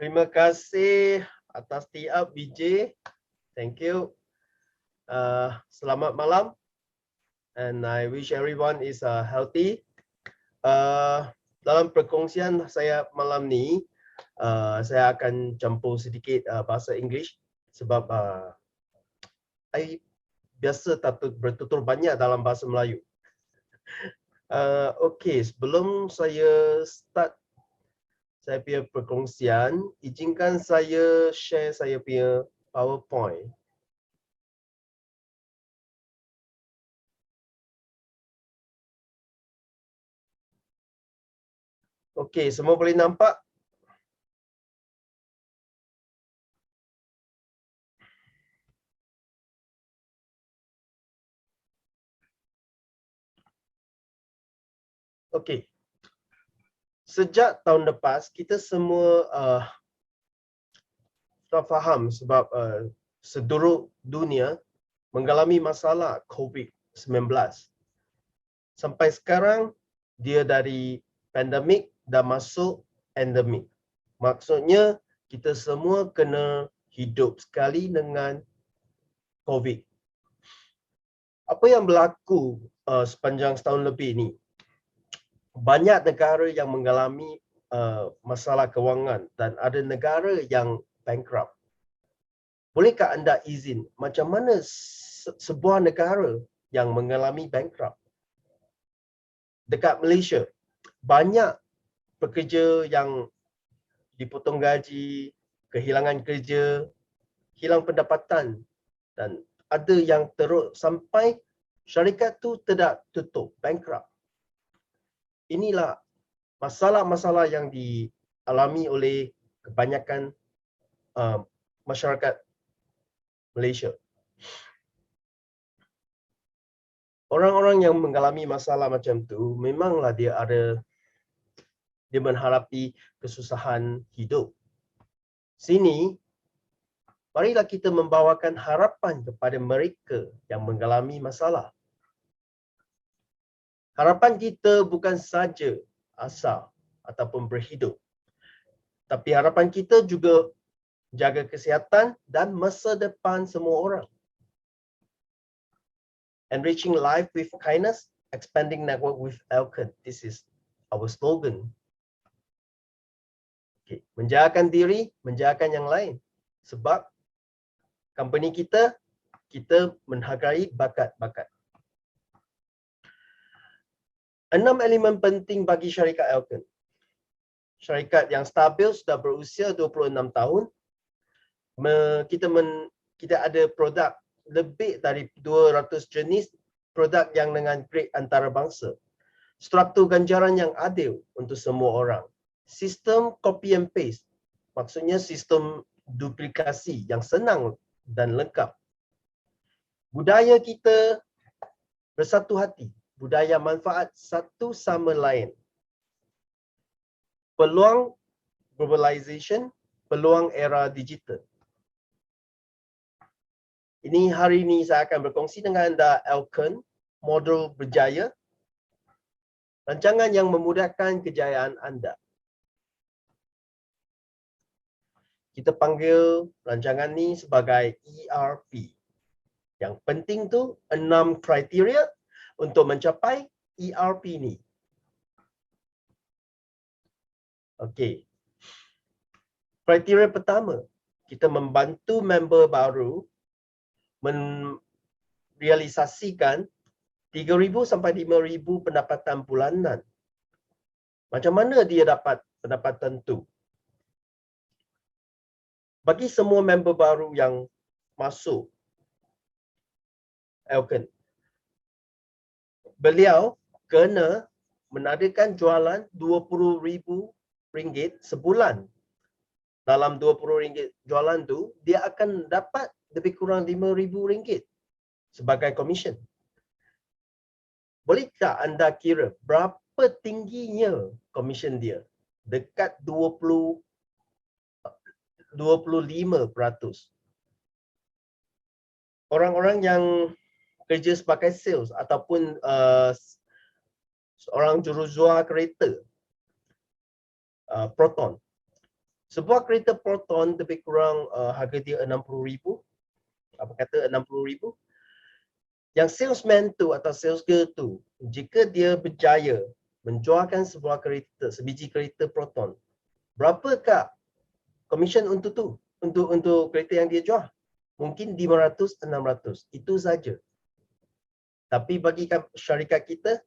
Terima kasih atas tiap BJ. Thank you. Selamat malam. And I wish everyone is healthy. Dalam perkongsian saya malam ni, saya akan campur sedikit bahasa English sebab I biasa tak bertutur banyak dalam bahasa Melayu. Okay, sebelum saya start saya punya perkongsian, izinkan saya share saya punya PowerPoint. Okey, semua boleh nampak? Okey. Sejak tahun lepas, kita semua dah faham sebab seluruh dunia mengalami masalah COVID-19. Sampai sekarang, dia dari pandemik dah masuk endemik. Maksudnya, kita semua kena hidup sekali dengan COVID. Apa yang berlaku sepanjang setahun lebih ni? Banyak negara yang mengalami masalah kewangan dan ada negara yang bankrupt. Bolehkah anda izin macam mana sebuah negara yang mengalami bankrupt? Dekat Malaysia, banyak pekerja yang dipotong gaji, kehilangan kerja, hilang pendapatan dan ada yang teruk sampai syarikat tu tidak tutup, bankrupt. Inilah masalah-masalah yang dialami oleh kebanyakan masyarakat Malaysia. Orang-orang yang mengalami masalah macam tu, memanglah dia menghadapi kesusahan hidup. Sini, marilah kita membawakan harapan kepada mereka yang mengalami masalah. Harapan kita bukan saja asal ataupun berhidup, tapi harapan kita juga jaga kesihatan dan masa depan semua orang. Enriching life with kindness, expanding network with Elkon. This is our slogan. Okay. Menjagakan diri, menjagakan yang lain. Sebab company kita menghargai bakat-bakat. 6 elemen penting bagi syarikat Elkon. Syarikat yang stabil sudah berusia 26 tahun. Kita ada produk lebih dari 200 jenis produk yang dengan grade antarabangsa. Struktur ganjaran yang adil untuk semua orang. Sistem copy and paste. Maksudnya sistem duplikasi yang senang dan lengkap. Budaya kita bersatu hati. Budaya manfaat satu sama lain. Peluang globalization, peluang era digital. Ini hari ini saya akan berkongsi dengan anda Elkon, model berjaya, rancangan yang memudahkan kejayaan anda. Kita panggil rancangan ni sebagai ERP. Yang penting tu 6 kriteria untuk mencapai ERP ni. Okey. Kriteria pertama, kita membantu member baru merealisasikan 3,000 sampai 5,000 pendapatan bulanan. Macam mana dia dapat pendapatan tu? Bagi semua member baru yang masuk Elkon, beliau kena menadakan jualan RM20,000 sebulan. Dalam RM20 jualan tu, dia akan dapat lebih kurang RM5,000 sebagai komisen. Boleh tak anda kira berapa tingginya komisen dia? Dekat 25%. Orang-orang yang kerja sebagai sales ataupun seorang jurujual kereta, Proton, Sebuah kereta Proton lebih kurang harga dia 60,000. Apa kata 60,000. Yang salesman tu atau sales girl tu, jika dia berjaya menjualkan sebuah kereta, sebiji kereta Proton, berapakah commission untuk tu? Untuk kereta yang dia jual? Mungkin 500, 600. Itu saja. Tapi bagi syarikat kita,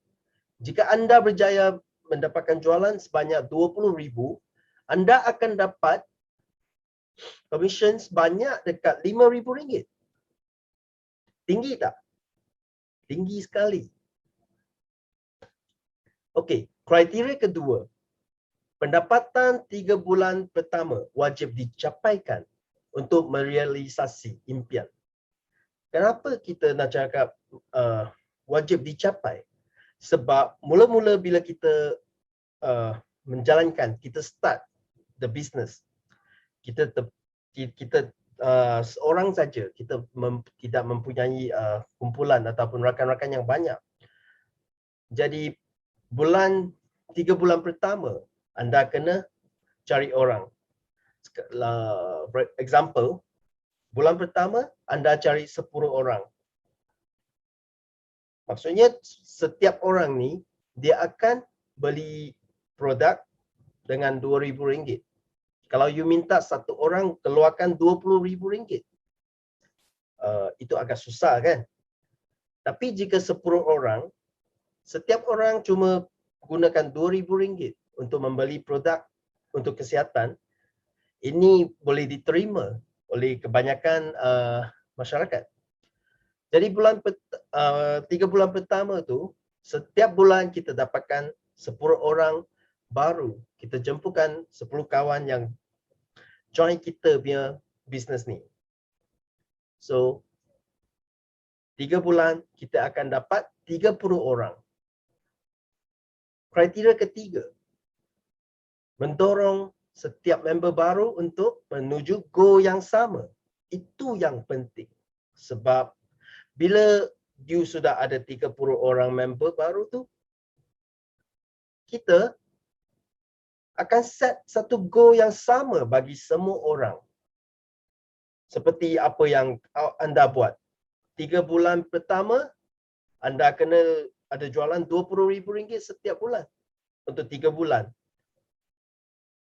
jika anda berjaya mendapatkan jualan sebanyak 20,000, anda akan dapat commission sebanyak dekat RM5,000. Tinggi tak? Tinggi sekali. Okey, kriteria kedua. Pendapatan 3 bulan pertama wajib dicapaikan untuk merealisasi impian. Kenapa kita nak cakap wajib dicapai? Sebab mula-mula bila kita menjalankan, kita start the business, kita seorang saja, kita tidak mempunyai kumpulan ataupun rakan-rakan yang banyak. Jadi 3 bulan pertama anda kena cari orang. Example, bulan pertama anda cari 10 orang. Maksudnya setiap orang ni dia akan beli produk dengan RM2,000. Kalau you minta satu orang keluarkan RM20,000, itu agak susah kan? Tapi jika 10 orang, setiap orang cuma gunakan RM2,000 untuk membeli produk untuk kesihatan, ini boleh diterima oleh kebanyakan masyarakat. Jadi 3 bulan pertama tu, setiap bulan kita dapatkan 10 orang baru. Kita jempukan 10 kawan yang join kita punya bisnes ni. So, 3 bulan kita akan dapat 30 orang. Kriteria ketiga, mendorong setiap member baru untuk menuju goal yang sama. Itu yang penting. Sebab bila you sudah ada 30 orang member baru tu, kita akan set satu goal yang sama bagi semua orang. Seperti apa yang anda buat. 3 bulan pertama, anda kena ada jualan RM20,000 setiap bulan untuk 3 bulan.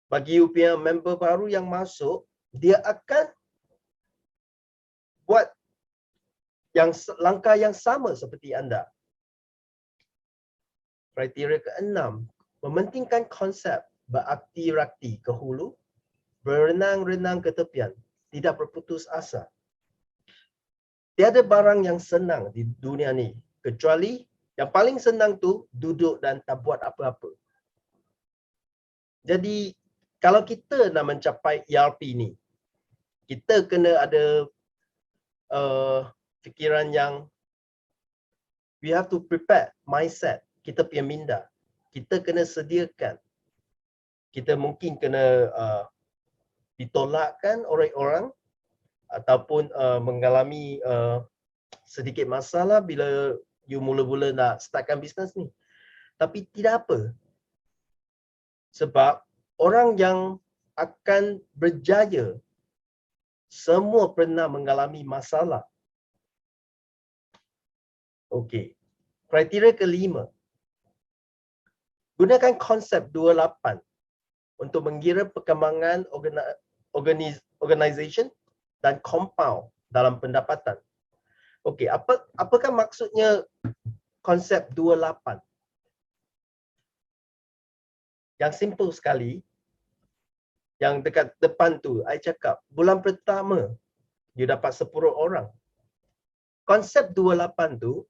Bagi you punya member baru yang masuk, dia akan buat langkah yang sama seperti anda. Kriteria keenam, mementingkan konsep berakti-rakti ke hulu, berenang-renang ke tepian, tidak berputus asa. Tiada barang yang senang di dunia ni, kecuali yang paling senang tu duduk dan tak buat apa-apa. Jadi kalau kita nak mencapai ERP ni, kita kena ada fikiran yang we have to prepare mindset, kita punya minda. Kita kena sediakan. Kita mungkin kena ditolakkan oleh orang ataupun mengalami sedikit masalah bila you mula-mula nak startkan bisnes ni. Tapi tidak apa. Sebab orang yang akan berjaya semua pernah mengalami masalah. Okey. Kriteria kelima. Gunakan konsep 28 untuk mengira perkembangan organisation dan compound dalam pendapatan. Okey, apakah maksudnya konsep 28? Yang simple sekali, yang dekat depan tu, I cakap, bulan pertama, you dapat 10 orang. Konsep 28 tu,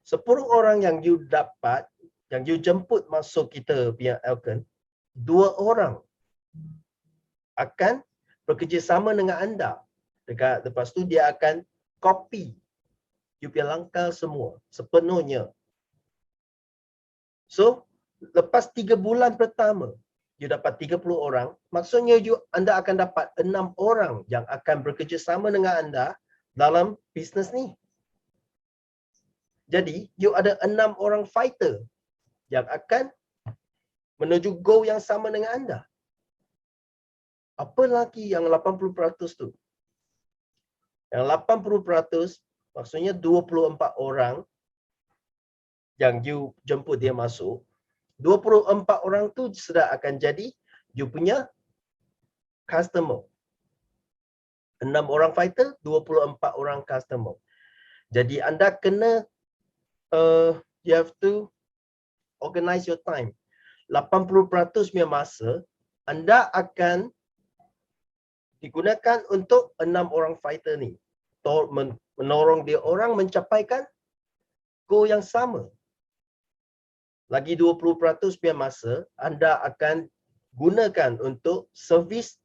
10 orang yang you dapat, yang you jemput masuk kita punya Elkon, 2 orang akan bekerjasama dengan anda. Lepas tu dia akan copy you punya langkah semua, sepenuhnya. So, lepas 3 bulan pertama, you dapat 30 orang, maksudnya anda akan dapat 6 orang yang akan bekerjasama dengan anda dalam bisnes ni. Jadi, you ada 6 orang fighter yang akan menuju goal yang sama dengan anda. Apa lagi yang 80% tu? Yang 80% maksudnya 24 orang yang you jemput dia masuk. 24 orang tu sudah akan jadi you punya customer. 6 orang fighter, 24 orang customer. Jadi anda kena you have to organize your time. 80% punya masa anda akan digunakan untuk 6 orang fighter ni. Menolong dia orang mencapaikan goal yang sama. Lagi 20% punya masa anda akan gunakan untuk servis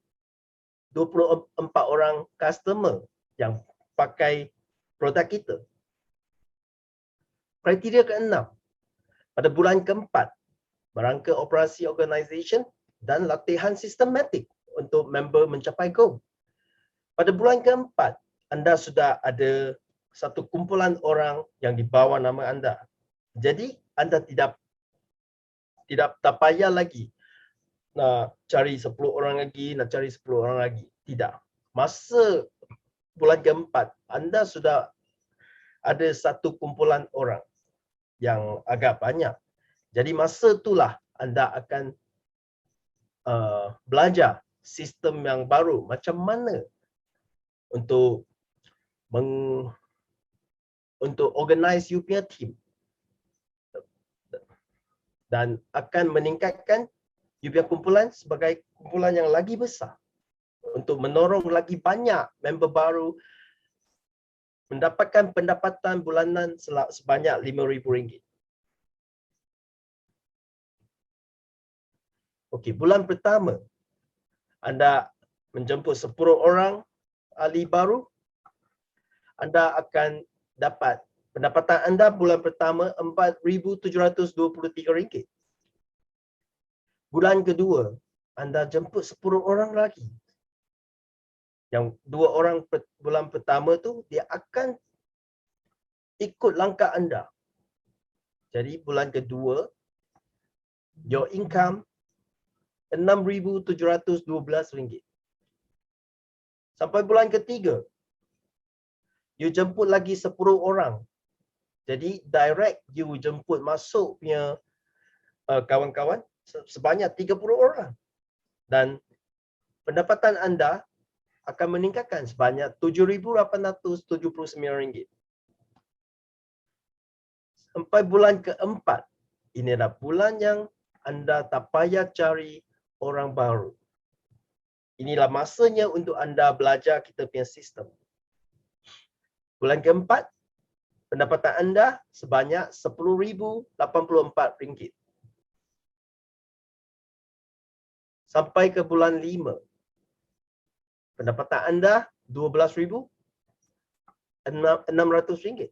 24 orang customer yang pakai produk kita. Kriteria ke-6. Pada bulan ke-4, merangka operasi organisation dan latihan sistematik untuk member mencapai goal. Pada bulan ke-4, anda sudah ada satu kumpulan orang yang di bawah nama anda. Jadi, anda tidak tak payah lagi nak cari 10 orang lagi, nak cari 10 orang lagi. Tidak. Masa bulan ke-4, anda sudah ada satu kumpulan orang yang agak banyak. Jadi masa itulah anda akan belajar sistem yang baru. Macam mana untuk organize you punya team. Dan akan meningkatkan you punya kumpulan sebagai kumpulan yang lagi besar. Untuk menorong lagi banyak member baru mendapatkan pendapatan bulanan sebanyak RM5,000. Okey, bulan pertama anda menjemput 10 orang ahli baru, anda akan dapat pendapatan anda bulan pertama RM4,723. Bulan kedua, anda jemput 10 orang lagi. Yang 2 orang bulan pertama tu dia akan ikut langkah anda. Jadi bulan kedua your income RM6,712. Sampai bulan ketiga you jemput lagi 10 orang. Jadi direct you jemput masuk punya kawan-kawan sebanyak 30 orang. Dan pendapatan anda akan meningkatkan sebanyak RM7,879. Sampai bulan keempat, ini adalah bulan yang anda tak payah cari orang baru. Inilah masanya untuk anda belajar kita punya sistem. Bulan keempat, pendapatan anda sebanyak RM10,084. Sampai ke bulan 5, pendapatan anda RM12,600.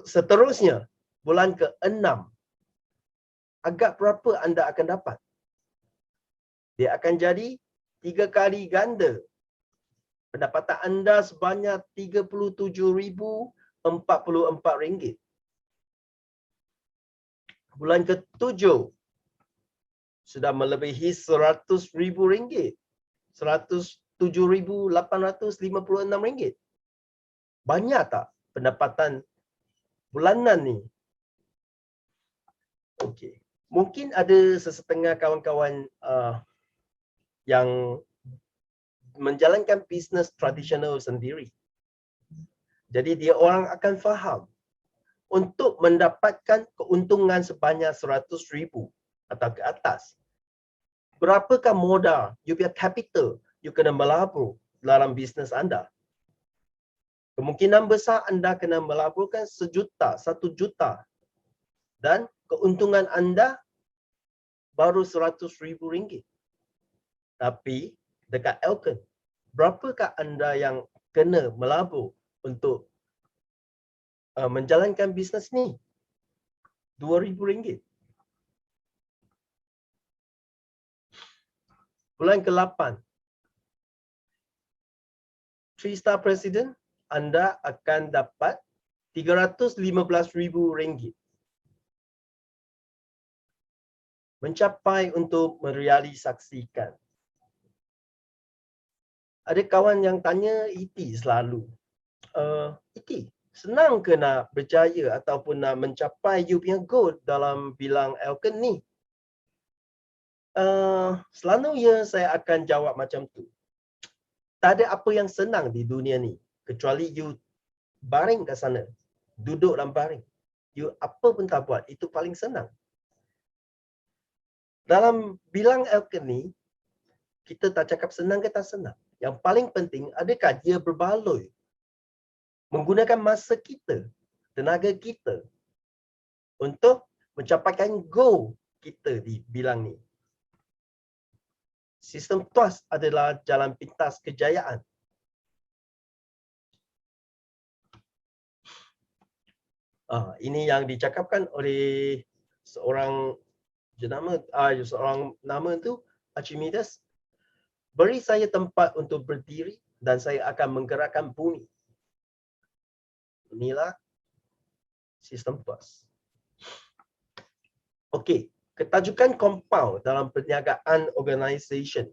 Seterusnya, bulan ke-6, agak berapa anda akan dapat? Dia akan jadi 3 kali ganda. Pendapatan anda sebanyak RM37,044. Bulan ke-7, sudah melebihi RM100,000. RM107,856. Banyak tak pendapatan bulanan ni? Okey. Mungkin ada sesetengah kawan-kawan yang menjalankan bisnes tradisional sendiri. Jadi dia orang akan faham untuk mendapatkan keuntungan sebanyak RM100,000 atau ke atas. Berapakah modal, you punya capital, you kena melabur dalam bisnes anda? Kemungkinan besar anda kena melaburkan RM1 juta. Dan keuntungan anda baru RM100,000. Tapi dekat Elkon, berapakah anda yang kena melabur untuk menjalankan bisnes ni? RM2,000. Bulan ke-8, 3-star President, anda akan dapat RM315,000. mencapai untuk merealisasikan. Ada kawan yang tanya ET selalu. ET, senang ke nak berjaya ataupun nak mencapai you punya goal dalam bilang Elkin ni? Selalunya saya akan jawab macam tu. Tak ada apa yang senang di dunia ni kecuali you baring kat sana, duduk dalam baring. You apa pun tak buat, itu paling senang. Dalam bilang Elkin ni, kita tak cakap senang ke tak senang. Yang paling penting, adakah dia berbaloi menggunakan masa kita, tenaga kita untuk mencapaikan goal kita di bilang ni. Sistem TUAS adalah jalan pintas kejayaan. Ini yang dicakapkan oleh seorang jenama, seorang nama tu Archimedes. Beri saya tempat untuk berdiri dan saya akan menggerakkan bumi. Inilah sistem TUAS. Okey, ketajukan compound dalam perniagaan organisation.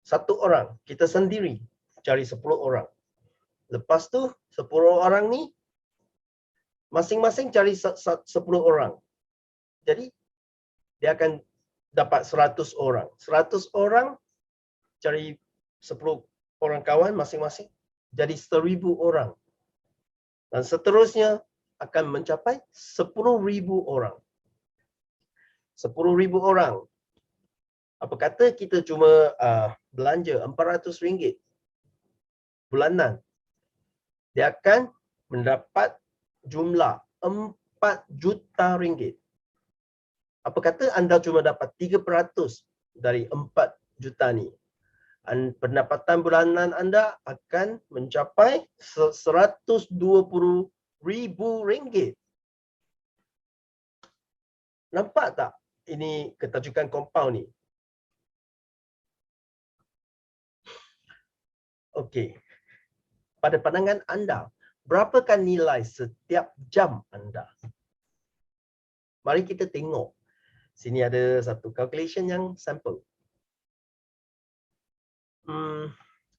Satu orang, kita sendiri cari 10 orang. Lepas tu 10 orang ni masing-masing cari 10 orang. Jadi dia akan dapat 100 orang. 100 orang cari 10 orang kawan masing-masing jadi 1000 orang. Dan seterusnya akan mencapai 10,000 orang. 10,000 orang. Apa kata kita cuma belanja RM400 bulanan. Dia akan mendapat jumlah 4 juta ringgit. Apa kata anda cuma dapat 3% dari 4 juta ni. Pendapatan bulanan anda akan mencapai RM120,000. Nampak tak ini ketajukan compound ni? Okey. Pada pandangan anda, berapakah nilai setiap jam anda? Mari kita tengok. Sini ada satu calculation yang sampel.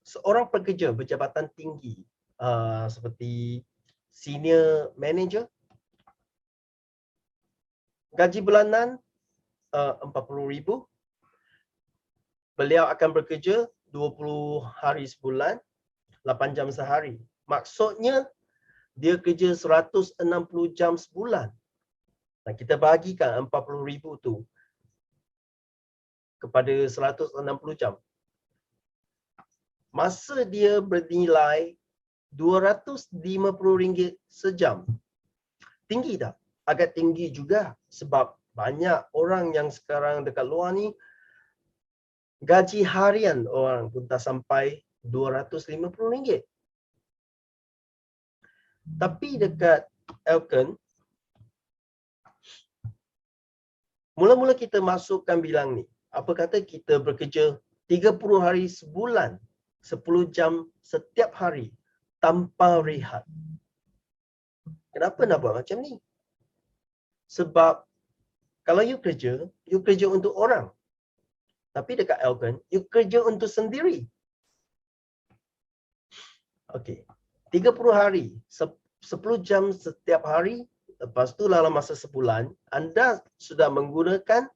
Seorang pekerja berjabatan tinggi seperti senior manager, gaji bulanan RM40,000. Beliau akan bekerja 20 hari sebulan, 8 jam sehari. Maksudnya dia kerja 160 jam sebulan. Dan kita bahagikan RM40,000 tu kepada 160 jam. Masa dia bernilai RM250 sejam. Tinggi tak? Agak tinggi juga sebab banyak orang yang sekarang dekat luar ni gaji harian orang pun tak sampai RM250. Tapi dekat Elkin, mula-mula kita masukkan bilang ni. Apa kata kita bekerja 30 hari sebulan, 10 jam setiap hari tanpa rehat. Kenapa nak buat macam ni? Sebab kalau you kerja untuk orang. Tapi dekat Elkin, you kerja untuk sendiri. Okey. 30 hari, 10 jam setiap hari, lepas tu dalam masa sebulan, anda sudah menggunakan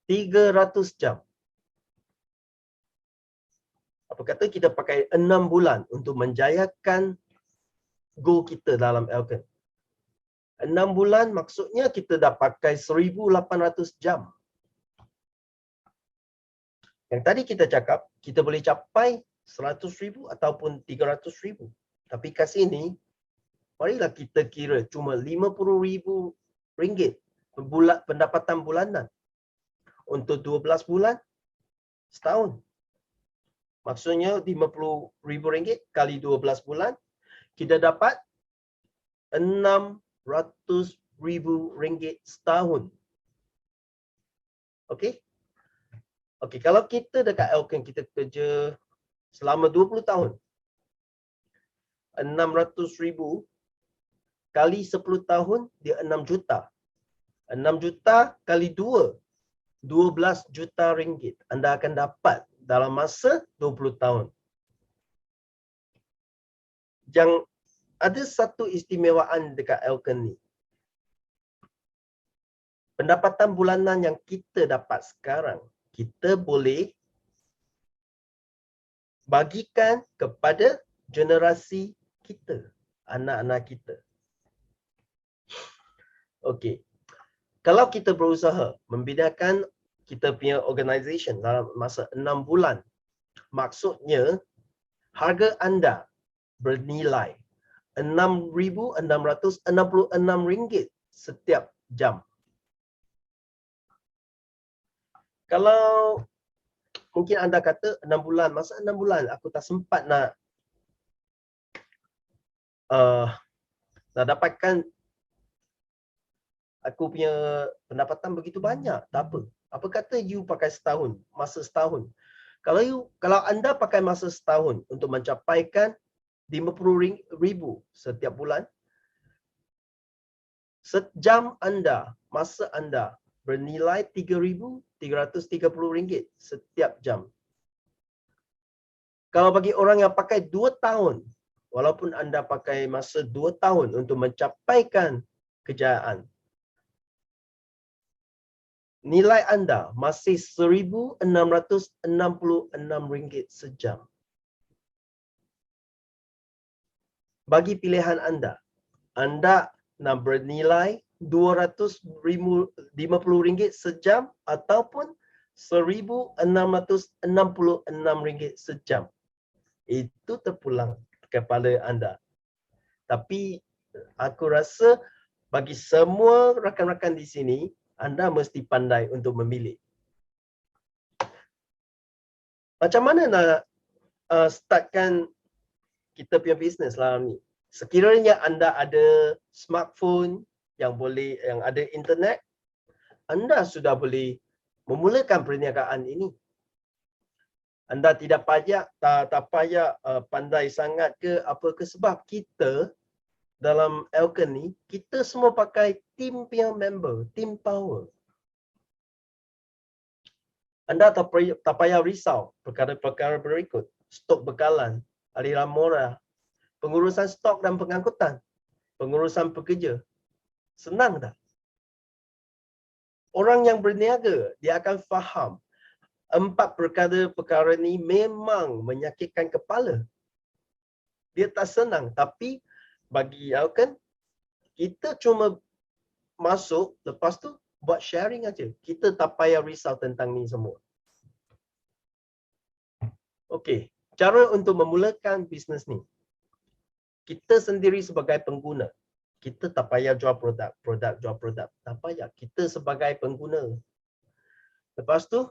300 jam. Apa kata kita pakai 6 bulan untuk menjayakan goal kita dalam Elkin. 6 bulan maksudnya kita dah pakai 1,800 jam. Yang tadi kita cakap, kita boleh capai 100,000 ataupun 300,000. Tapi kat sini, marilah kita kira cuma RM50,000 pendapatan bulanan. Untuk 12 bulan, setahun. Maksudnya RM50,000 kali 12 bulan, kita dapat RM600,000 setahun. Okey? Okey, kalau kita dekat Elkin kita kerja selama 20 tahun, 600,000 kali 10 tahun dia 6 juta. 6 juta kali 2, 12 juta ringgit anda akan dapat dalam masa 20 tahun. Yang ada satu istimewaan dekat Elken ni. Pendapatan bulanan yang kita dapat sekarang, kita boleh bagikan kepada generasi kita, anak-anak kita. Okey. Kalau kita berusaha membinakan kita punya organisation dalam masa 6 bulan, maksudnya harga anda bernilai RM6,666 setiap jam. Kalau mungkin anda kata 6 bulan, masa 6 bulan aku tak sempat nak dapatkan aku punya pendapatan begitu banyak. Tak apa. Apa kata you pakai setahun, masa setahun. Kalau anda pakai masa setahun untuk mencapaikan RM50,000 setiap bulan, sejam anda, masa anda bernilai RM3,330 setiap jam. Kalau bagi orang yang pakai 2 tahun, walaupun anda pakai masa 2 tahun untuk mencapaikan kejayaan, nilai anda masih RM1,666 sejam. Bagi pilihan anda nak bernilai RM250 sejam ataupun RM1,666 sejam. Itu terpulang kepala anda. Tapi aku rasa bagi semua rakan-rakan di sini, anda mesti pandai untuk memilih. Macam mana nak startkan kita punya bisnes lah ni? Sekiranya anda ada smartphone yang ada internet, anda sudah boleh memulakan perniagaan ini. Anda tak payah pandai sangat ke apa ke, sebab kita dalam Elken ni, kita semua pakai team punya member, team power. Anda tak payah risau perkara-perkara berikut. Stok bekalan, aliran murah, pengurusan stok dan pengangkutan, pengurusan pekerja. Senang tak? Orang yang berniaga, dia akan faham 4 perkara ni memang menyakitkan kepala. Dia tak senang, tapi bagi Elken, kita cuma masuk, lepas tu buat sharing aja. Kita tak payah risau tentang ni semua. Okey, cara untuk memulakan bisnes ni. Kita sendiri sebagai pengguna, kita tak payah jual produk, jual produk. Tak payah. Kita sebagai pengguna. Lepas tu,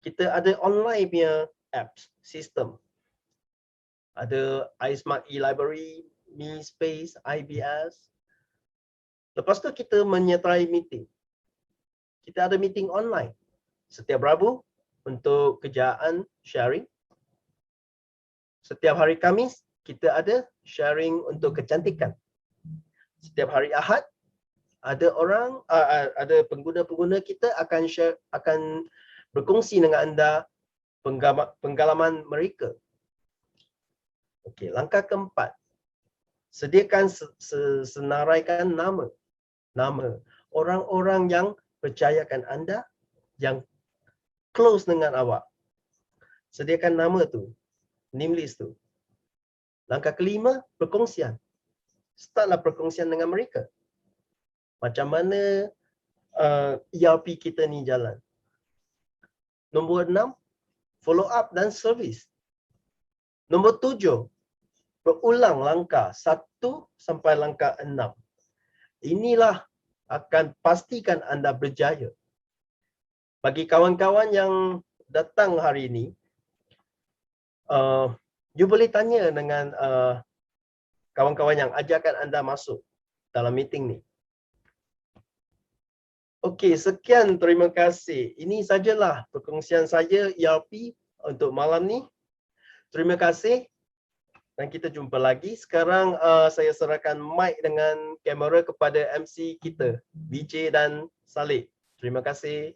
kita ada online punya apps, sistem. Ada iSmart eLibrary, MiSpace, IBS. Lepas tu kita menyertai meeting. Kita ada meeting online. Setiap Rabu untuk kejayaan sharing. Setiap hari Khamis kita ada sharing untuk kecantikan. Setiap hari Ahad ada pengguna-pengguna kita akan berkongsi dengan anda pengalaman mereka. Okey, langkah keempat. Sediakan senaraikan nama orang-orang yang percayakan anda, yang close dengan awak. Sediakan nama tu, name list tu. Langkah kelima, perkongsian. Startlah perkongsian dengan mereka. Macam mana ERP kita ni jalan. Nombor 6, follow up dan servis. Nombor 7, berulang langkah 1 sampai langkah 6. Inilah akan pastikan anda berjaya. Bagi kawan-kawan yang datang hari ini, you boleh tanya dengan kawan-kawan yang ajarkan anda masuk dalam meeting ni. Okey, sekian, terima kasih. Ini sajalah perkongsian saya ERP untuk malam ni. Terima kasih. Dan kita jumpa lagi. Sekarang saya serahkan mic dengan kamera kepada MC kita, BJ dan Saleh. Terima kasih.